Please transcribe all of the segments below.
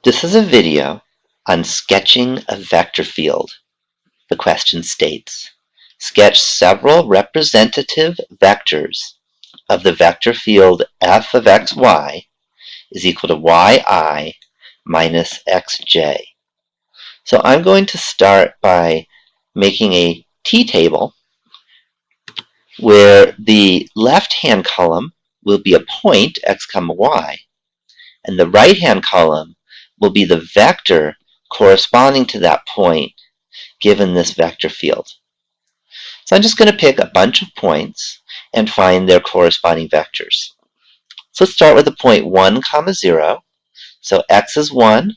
This is a video on sketching a vector field. The question states, sketch several representative vectors of the vector field f of xy is equal to yi minus xj. So I'm going to start by making a t-table where the left-hand column will be a point, x comma y, and the right-hand column will be the vector corresponding to that point given this vector field. So I'm just going to pick a bunch of points and find their corresponding vectors. So let's start with the point 1, 0. So x is 1,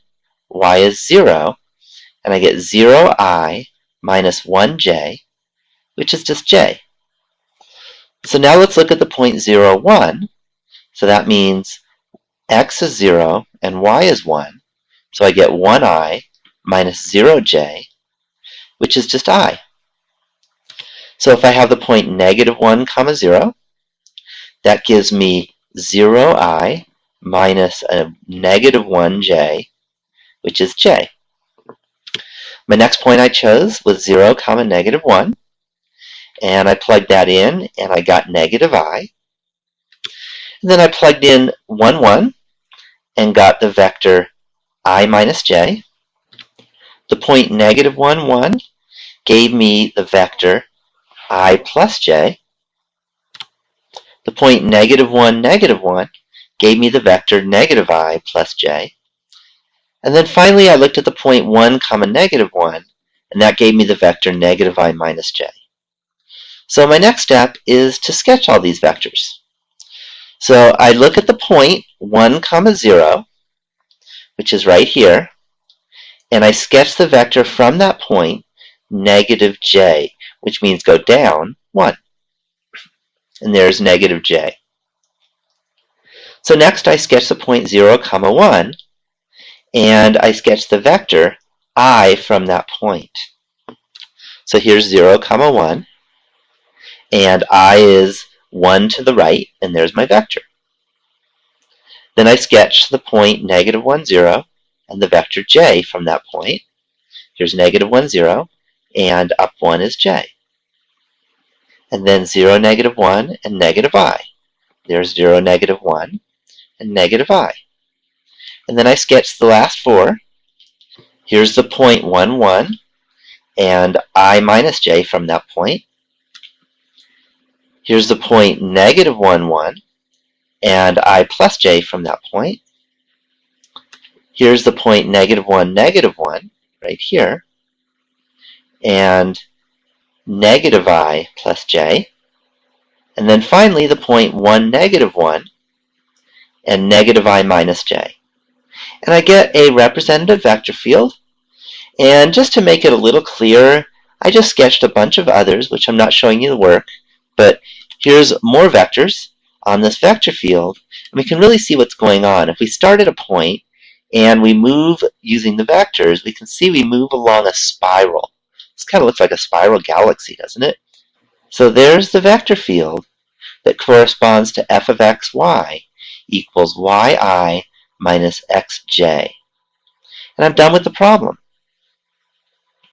y is 0, and I get 0i minus 1j, which is just j. So now let's look at the point 0, 1. So that means x is 0 and y is 1. So I get 1i minus 0j, which is just I. So if I have the point negative 1, 0, that gives me 0i minus a negative 1j, which is j. My next point I chose was 0, negative 1, and I plugged that in, and I got negative I. And then I plugged in 1, 1, and got the vector I minus j. The point negative 1, 1 gave me the vector I plus j. The point negative 1, negative 1 gave me the vector negative I plus j. And then finally I looked at the point 1, negative 1, and that gave me the vector negative I minus j. So my next step is to sketch all these vectors. So I look at the point 1, 0, which is right here, and I sketch the vector from that point, negative j, which means go down 1. And there's negative j. So next I sketch the point 0, 1, and I sketch the vector I from that point. So here's 0, 1, and I is 1 to the right, and there's my vector. Then I sketch the point negative 1, 0, and the vector j from that point. Here's negative 1, 0, and up 1 is j. And then 0, negative 1, and negative I. There's 0, negative 1, and negative I. And then I sketch the last 4. Here's the point 1, 1, and I minus j from that point. Here's the point negative 1, 1, and I plus j from that point. Here's the point negative 1, negative 1, right here, and negative I plus j. And then finally the point 1, negative 1, and negative I minus j. And I get a representative vector field. And just to make it a little clearer, I just sketched a bunch of others, which I'm not showing you the work, but here's more vectors on this vector field, and we can really see what's going on. If we start at a point and we move using the vectors, we can see we move along a spiral. This kind of looks like a spiral galaxy, doesn't it? So there's the vector field that corresponds to f of xy equals yi minus xj. And I'm done with the problem.